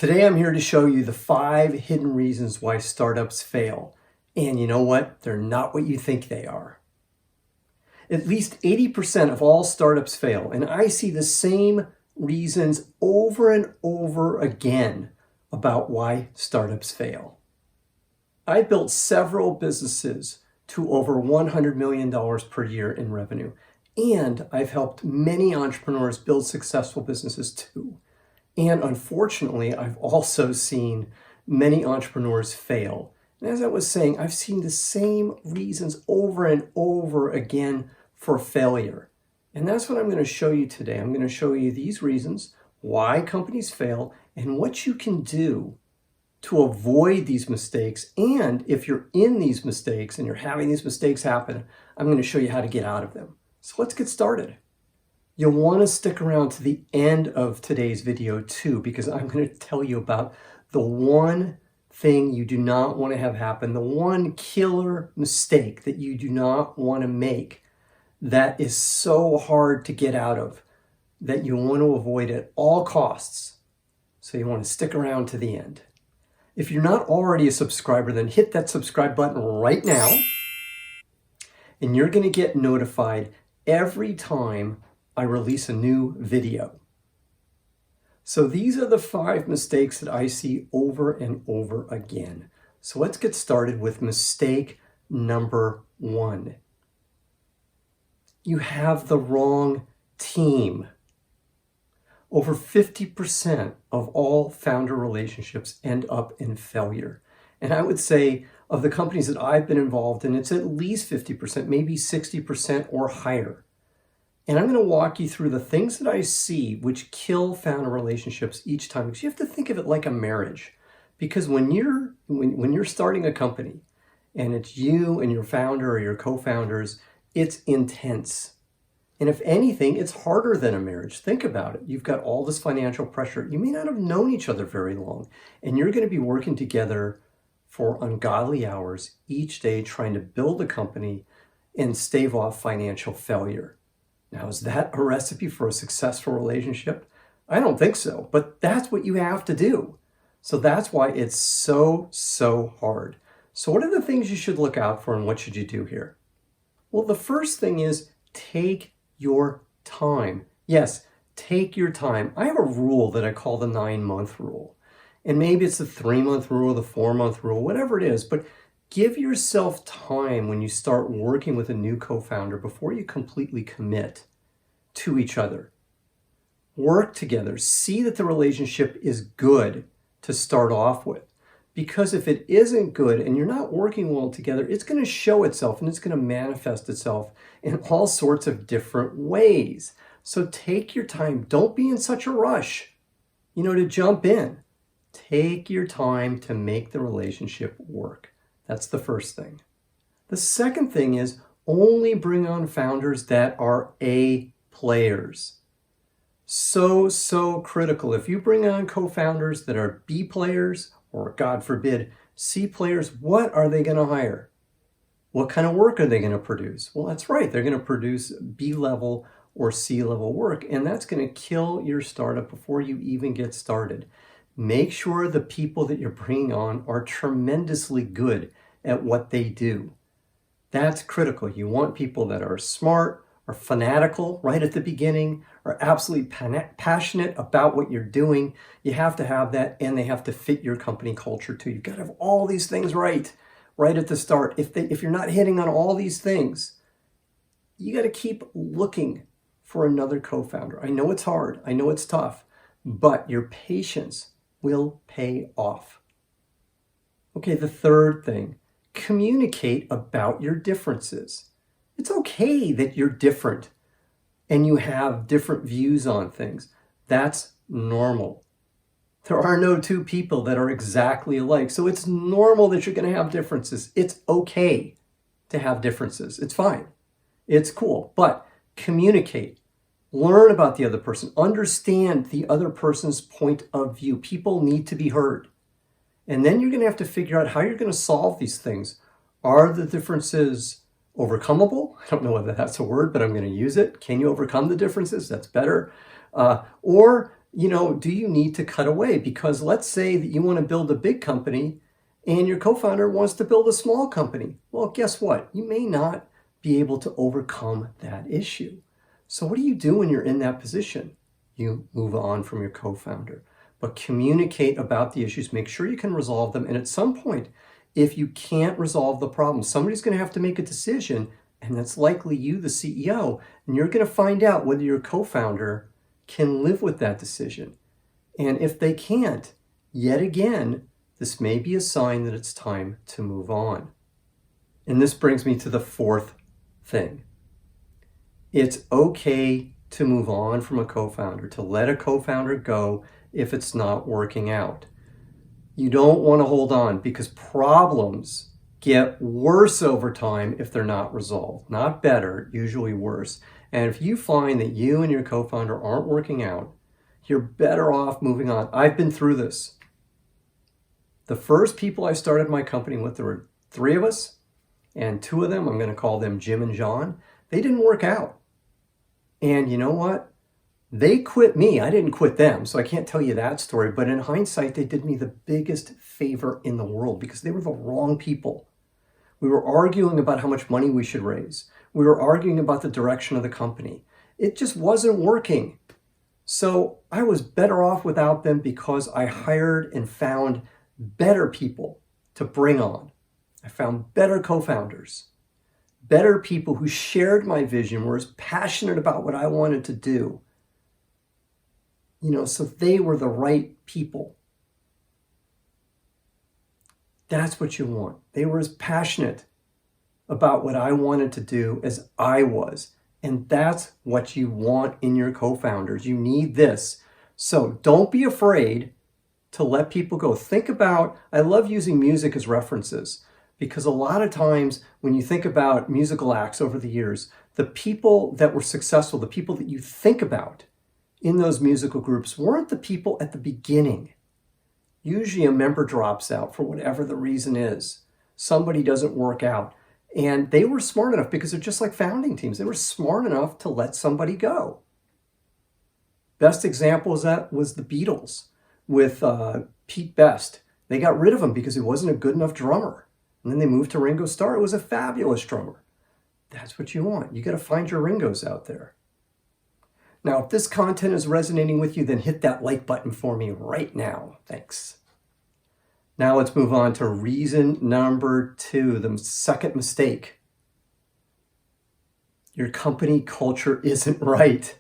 Today I'm here to show you the 5 hidden reasons why startups fail. And you know what? They're not what you think they are. At least 80% of all startups fail, and I see the same reasons over and over again about why startups fail. I built several businesses to over $100 million per year in revenue, and I've helped many entrepreneurs build successful businesses too. And unfortunately, I've also seen many entrepreneurs fail. And as I was saying, I've seen the same reasons over and over again for failure. And that's what I'm going to show you today. I'm going to show you these reasons, why companies fail, and what you can do to avoid these mistakes. And if you're in these mistakes and you're having these mistakes happen, I'm going to show you how to get out of them. So let's get started. You'll want to stick around to the end of today's video too, because I'm going to tell you about the one thing you do not want to have happen, the one killer mistake that you do not want to make that is so hard to get out of, that you want to avoid at all costs. So you want to stick around to the end. If you're not already a subscriber, then hit that subscribe button right now, and you're going to get notified every time I release a new video. So these are the 5 mistakes that I see over and over again. So let's get started with mistake number 1. You have the wrong team. Over 50% of all founder relationships end up in failure. And I would say of the companies that I've been involved in, it's at least 50%, maybe 60% or higher. And I'm going to walk you through the things that I see which kill founder relationships each time. Because you have to think of it like a marriage. Because when you're starting a company and it's you and your founder or your co-founders, it's intense. And if anything, it's harder than a marriage. Think about it. You've got all this financial pressure. You may not have known each other very long. And you're going to be working together for ungodly hours each day trying to build a company and stave off financial failure. Now, is that a recipe for a successful relationship? I don't think so, but that's what you have to do. So that's why it's so hard. So what are the things you should look out for and what should you do here? Well, the first thing is take your time. Yes, take your time. I have a rule that I call the 9-month rule. And maybe it's the 3-month rule, the 4-month rule, whatever it is, but give yourself time when you start working with a new co-founder before you completely commit to each other. Work together. See that the relationship is good to start off with. Because if it isn't good and you're not working well together, it's going to show itself and it's going to manifest itself in all sorts of different ways. So take your time. Don't be in such a rush, to jump in. Take your time to make the relationship work. That's the first thing. The second thing is only bring on founders that are A players. So critical. If you bring on co-founders that are B players, or God forbid, C players, what are they going to hire? What kind of work are they going to produce? Well, that's right. They're going to produce B-level or C-level work, and that's going to kill your startup before you even get started. Make sure the people that you're bringing on are tremendously good at what they do. That's critical. You want people that are smart, are fanatical right at the beginning, are absolutely passionate about what you're doing. You have to have that, and they have to fit your company culture too. You've got to have all these things right at the start. If you're not hitting on all these things, you got to keep looking for another co-founder. I know it's hard. I know it's tough, but your patience will pay off. Okay, the third thing, communicate about your differences. It's okay that you're different and you have different views on things. That's normal. There are no two people that are exactly alike. So it's normal that you're going to have differences. It's okay to have differences. It's fine. It's cool. But communicate. Learn about the other person. Understand the other person's point of view. People need to be heard. And then you're going to have to figure out how you're going to solve these things. Are the differences overcomable? I don't know whether that's a word, but I'm going to use it. Can you overcome the differences? That's better. Or Do you need to cut away? Because let's say that you want to build a big company and your co-founder wants to build a small company. Well, guess what? You may not be able to overcome that issue. So what do you do when you're in that position? You move on from your co-founder, but communicate about the issues, make sure you can resolve them. And at some point, if you can't resolve the problem, somebody's going to have to make a decision, and that's likely you, the CEO, and you're going to find out whether your co-founder can live with that decision. And if they can't, yet again, this may be a sign that it's time to move on. And this brings me to the fourth thing. It's okay to move on from a co-founder, to let a co-founder go if it's not working out. You don't want to hold on, because problems get worse over time if they're not resolved. Not better, usually worse. And if you find that you and your co-founder aren't working out, you're better off moving on. I've been through this. The first people I started my company with, there were 3 of us, and 2 of them, I'm going to call them Jim and John, they didn't work out. And you know what? They quit me. I didn't quit them, so I can't tell you that story. But in hindsight, they did me the biggest favor in the world, because they were the wrong people. We were arguing about how much money we should raise. We were arguing about the direction of the company. It just wasn't working. So I was better off without them, because I hired and found better people to bring on. I found better co-founders, better people who shared my vision, were as passionate about what I wanted to do. So they were the right people. That's what you want. They were as passionate about what I wanted to do as I was. And that's what you want in your co-founders. You need this. So don't be afraid to let people go. Think about, I love using music as references, because a lot of times when you think about musical acts over the years, the people that were successful, the people that you think about in those musical groups, weren't the people at the beginning. Usually a member drops out for whatever the reason is. Somebody doesn't work out. And they were smart enough, because they're just like founding teams. They were smart enough to let somebody go. Best example of that was the Beatles with Pete Best. They got rid of him because he wasn't a good enough drummer. And then they moved to Ringo Starr, who was a fabulous drummer. That's what you want. You got to find your Ringos out there. Now, if this content is resonating with you, then hit that like button for me right now. Thanks. Now let's move on to reason number 2, the second mistake. Your company culture isn't right.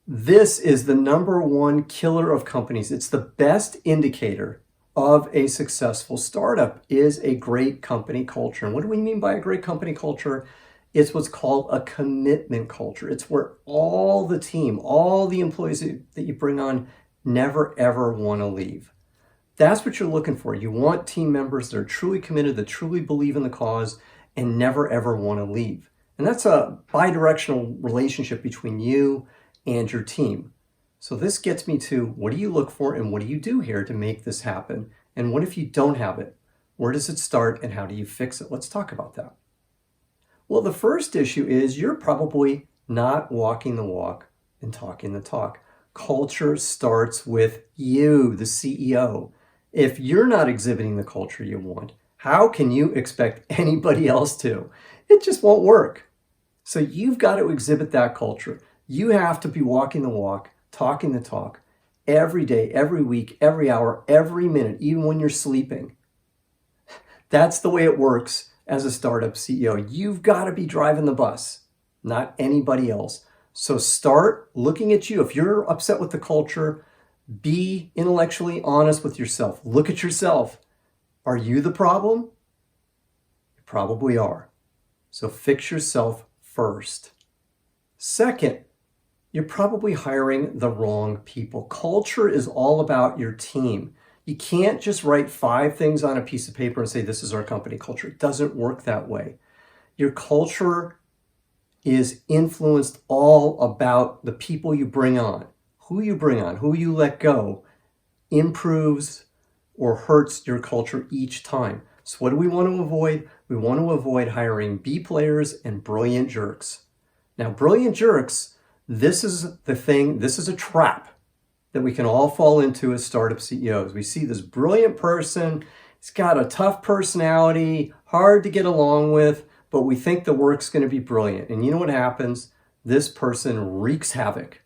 This is the number 1 killer of companies. It's the best indicator of a successful startup, is a great company culture. And what do we mean by a great company culture? It's what's called a commitment culture. It's where all the team, all the employees that you bring on never ever want to leave. That's what you're looking for. You want team members that are truly committed, that truly believe in the cause, and never ever want to leave. And that's a bi-directional relationship between you and your team. So this gets me to, what do you look for and what do you do here to make this happen? And what if you don't have it? Where does it start and how do you fix it? Let's talk about that. Well, the first issue is you're probably not walking the walk and talking the talk. Culture starts with you, the CEO. If you're not exhibiting the culture you want, how can you expect anybody else to? It just won't work. So you've got to exhibit that culture. You have to be walking the walk, talking the talk, every day, every week, every hour, every minute, even when you're sleeping. That's the way it works as a startup CEO. You've got to be driving the bus, not anybody else. So start looking at you. If you're upset with the culture, be intellectually honest with yourself. Look at yourself. Are you the problem? You probably are. So fix yourself first. Second, you're probably hiring the wrong people. Culture is all about your team. You can't just write 5 things on a piece of paper and say, this is our company culture. It doesn't work that way. Your culture is influenced all about the people you bring on. Who you bring on, who you let go, improves or hurts your culture each time. So what do we want to avoid? We want to avoid hiring B players and brilliant jerks. Now, brilliant jerks, this is the thing, this is a trap that we can all fall into as startup CEOs. We see this brilliant person, he's got a tough personality, hard to get along with, but we think the work's going to be brilliant. And you know what happens? This person wreaks havoc.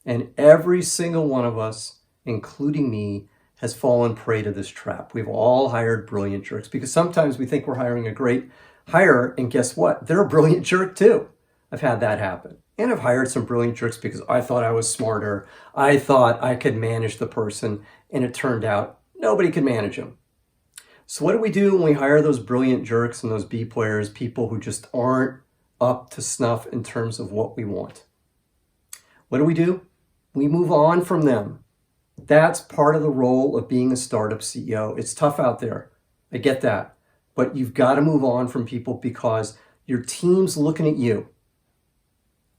And every single one of us, including me, has fallen prey to this trap. We've all hired brilliant jerks because sometimes we think we're hiring a great hire, and guess what? They're a brilliant jerk too. I've had that happen. And I've hired some brilliant jerks because I thought I was smarter. I thought I could manage the person, and it turned out nobody could manage them. So what do we do when we hire those brilliant jerks and those B players, people who just aren't up to snuff in terms of what we want? What do? We move on from them. That's part of the role of being a startup CEO. It's tough out there. I get that. But you've got to move on from people because your team's looking at you.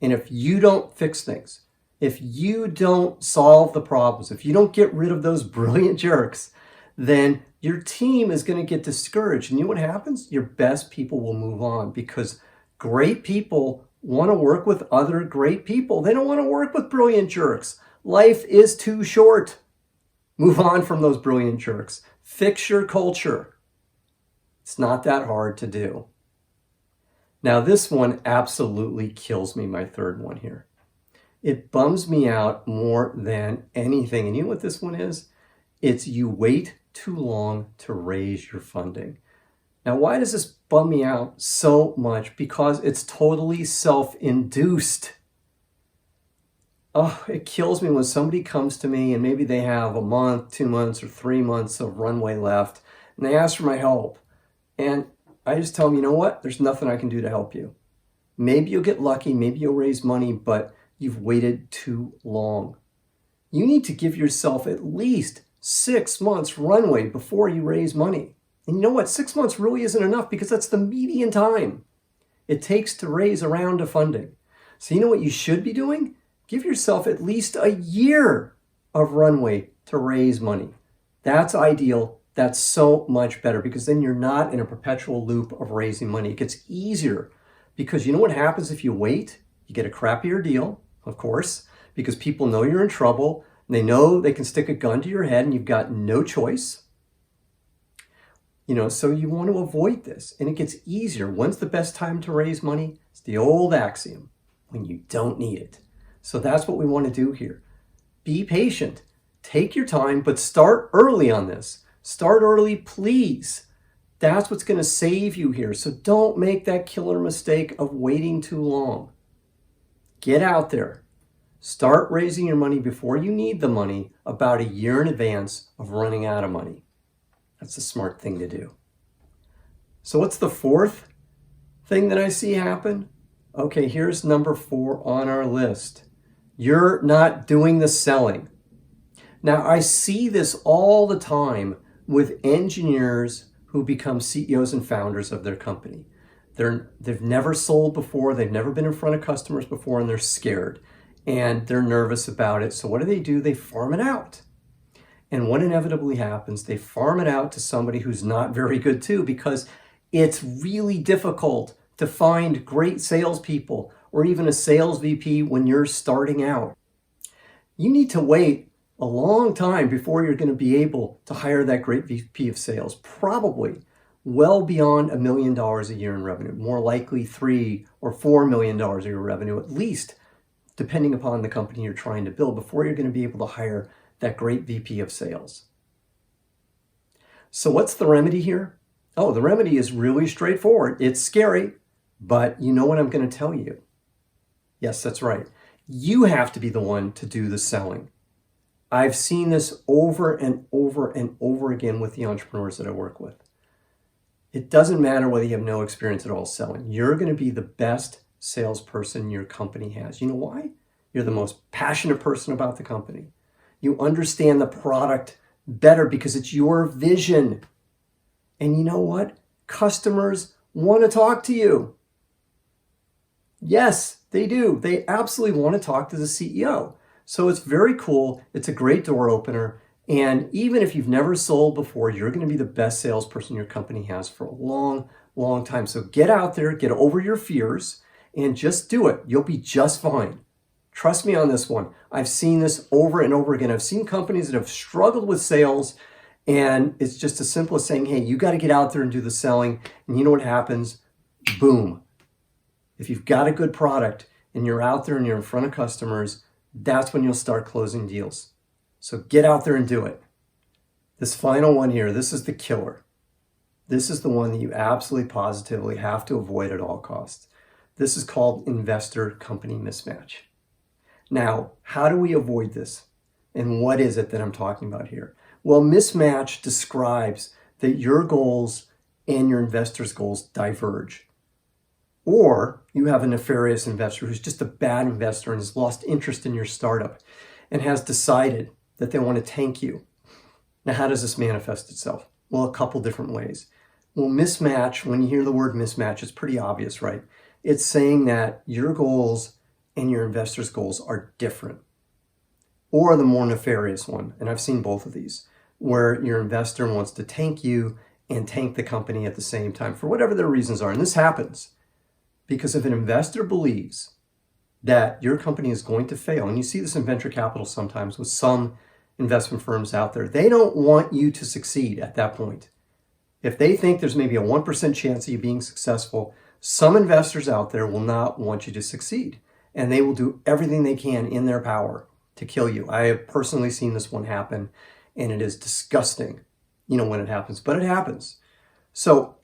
And if you don't fix things, if you don't solve the problems, if you don't get rid of those brilliant jerks, then your team is going to get discouraged. And you know what happens? Your best people will move on because great people want to work with other great people. They don't want to work with brilliant jerks. Life is too short. Move on from those brilliant jerks. Fix your culture. It's not that hard to do. Now, this one absolutely kills me, my third one here. It bums me out more than anything. And you know what this one is? It's you wait too long to raise your funding. Now, why does this bum me out so much? Because it's totally self-induced. Oh, it kills me when somebody comes to me and maybe they have a month, 2 months, or 3 months of runway left, and they ask for my help. And I just tell them, you know what? There's nothing I can do to help you. Maybe you'll get lucky, maybe you'll raise money, but you've waited too long. You need to give yourself at least 6 months runway before you raise money. And you know what? 6 months really isn't enough because that's the median time it takes to raise a round of funding. So you know what you should be doing? Give yourself at least a year of runway to raise money. That's ideal. That's so much better because then you're not in a perpetual loop of raising money. It gets easier because you know what happens if you wait? You get a crappier deal, of course, because people know you're in trouble. And they know they can stick a gun to your head and you've got no choice. So you want to avoid this. And it gets easier. When's the best time to raise money? It's the old axiom, when you don't need it. So that's what we want to do here. Be patient. Take your time, but start early on this. Start early, please. That's what's going to save you here. So don't make that killer mistake of waiting too long. Get out there. Start raising your money before you need the money, about a year in advance of running out of money. That's a smart thing to do. So what's the fourth thing that I see happen? Okay, here's number 4 on our list. You're not doing the selling. Now, I see this all the time with engineers who become CEOs and founders of their company. They've never sold before, they've never been in front of customers before, and they're scared and they're nervous about it. So what do? They farm it out. And what inevitably happens, they farm it out to somebody who's not very good too, because it's really difficult to find great salespeople or even a sales VP when you're starting out. You need to wait a long time before you're going to be able to hire that great VP of sales, probably well beyond $1 million a year in revenue, more likely $3 or $4 million a year revenue, at least, depending upon the company you're trying to build, before you're going to be able to hire that great VP of sales. So what's the remedy here? Oh, the remedy is really straightforward. It's scary, but you know what I'm going to tell you. Yes, that's right. You have to be the one to do the selling. I've seen this over and over and over again with the entrepreneurs that I work with. It doesn't matter whether you have no experience at all selling. You're going to be the best salesperson your company has. You know why? You're the most passionate person about the company. You understand the product better because it's your vision. And you know what? Customers want to talk to you. Yes, they do. They absolutely want to talk to the CEO. So it's very cool. It's a great door opener. And even if you've never sold before, you're going to be the best salesperson your company has for a long, long time. So get out there, get over your fears, and just do it. You'll be just fine. Trust me on this one. I've seen this over and over again. I've seen companies that have struggled with sales, and it's just as simple as saying, hey, you got to get out there and do the selling. And you know what happens? Boom. If you've got a good product and you're out there and you're in front of customers, that's when you'll start closing deals. So get out there and do it. This final one here, this is the killer. This is the one that you absolutely positively have to avoid at all costs. This is called investor company mismatch. Now, how do we avoid this? And what is it that I'm talking about here? Well, mismatch describes that your goals and your investor's goals diverge. Or you have a nefarious investor who's just a bad investor and has lost interest in your startup and has decided that they want to tank you. Now, how does this manifest itself? Well, a couple different ways. Well, mismatch, when you hear the word mismatch, it's pretty obvious, right? It's saying that your goals and your investor's goals are different. Or the more nefarious one, and I've seen both of these, where your investor wants to tank you and tank the company at the same time for whatever their reasons are. And this happens because if an investor believes that your company is going to fail, and you see this in venture capital sometimes with some investment firms out there, they don't want you to succeed at that point. If they think there's maybe a 1% chance of you being successful, some investors out there will not want you to succeed, and they will do everything they can in their power to kill you. I have personally seen this one happen, and it is disgusting, when it happens, but it happens. So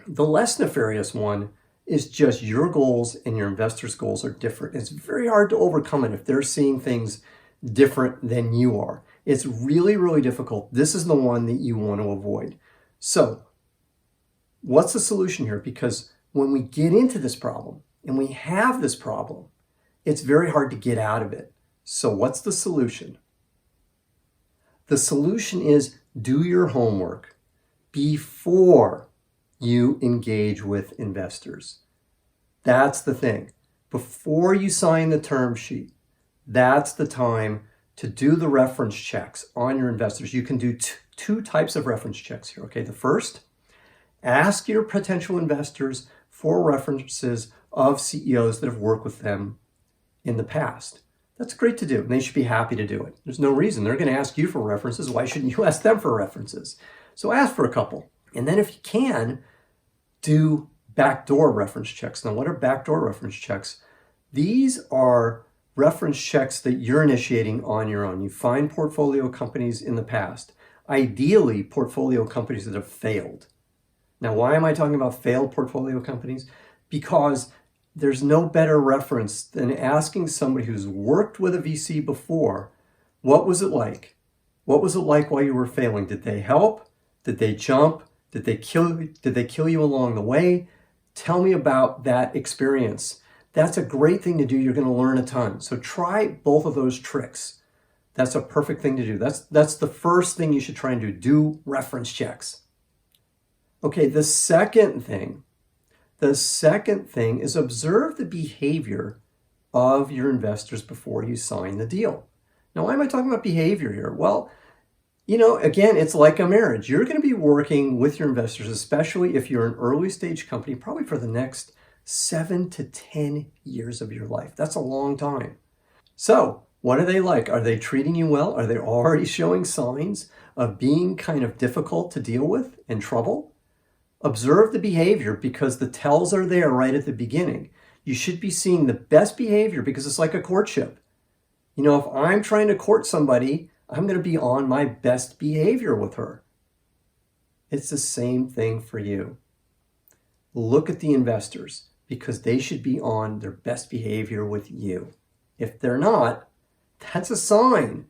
the less nefarious one is just your goals and your investors' goals are different. It's very hard to overcome it if they're seeing things different than you are. It's really, really difficult. This is the one that you want to avoid. So what's the solution here? Because when we get into this problem and we have this problem, it's very hard to get out of it. So what's the solution? The solution is do your homework before you engage with investors. That's the thing. Before you sign the term sheet, that's the time to do the reference checks on your investors. You can do two types of reference checks here, okay? The first, ask your potential investors for references of CEOs that have worked with them in the past. That's great to do, and they should be happy to do it. There's no reason. They're going to ask you for references. Why shouldn't you ask them for references? So ask for a couple. And then if you can, do backdoor reference checks. Now, what are backdoor reference checks? These are reference checks that you're initiating on your own. You find portfolio companies in the past, ideally portfolio companies that have failed. Now, why am I talking about failed portfolio companies? Because there's no better reference than asking somebody who's worked with a VC before, what was it like? What was it like while you were failing? Did they help? Did they jump? Did they kill you along the way? Tell me about that experience. That's a great thing to do. You're going to learn a ton. So try both of those tricks. That's a perfect thing to do. That's the first thing you should try and do. Do reference checks. Okay, the second thing is observe the behavior of your investors before you sign the deal. Now, why am I talking about behavior here? Well, again, it's like a marriage. You're going to be working with your investors, especially if you're an early stage company, probably for the next 7 to 10 years of your life. That's a long time. So what are they like? Are they treating you well? Are they already showing signs of being kind of difficult to deal with and trouble? Observe the behavior because the tells are there right at the beginning. You should be seeing the best behavior because it's like a courtship. If I'm trying to court somebody, I'm going to be on my best behavior with her. It's the same thing for you. Look at the investors because they should be on their best behavior with you. If they're not, that's a sign.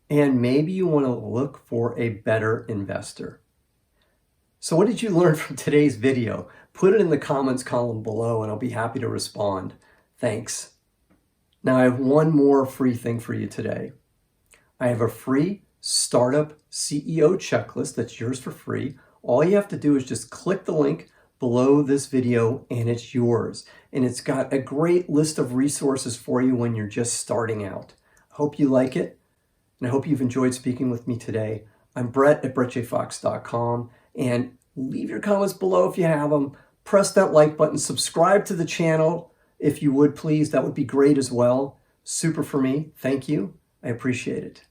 And maybe you want to look for a better investor. So what did you learn from today's video? Put it in the comments column below and I'll be happy to respond. Thanks. Now I have one more free thing for you today. I have a free startup CEO checklist that's yours for free. All you have to do is just click the link below this video and it's yours. And it's got a great list of resources for you when you're just starting out. I hope you like it and I hope you've enjoyed speaking with me today. I'm Brett at brettjfox.com and leave your comments below if you have them. Press that like button, subscribe to the channel if you would please. That would be great as well. Super for me. Thank you. I appreciate it.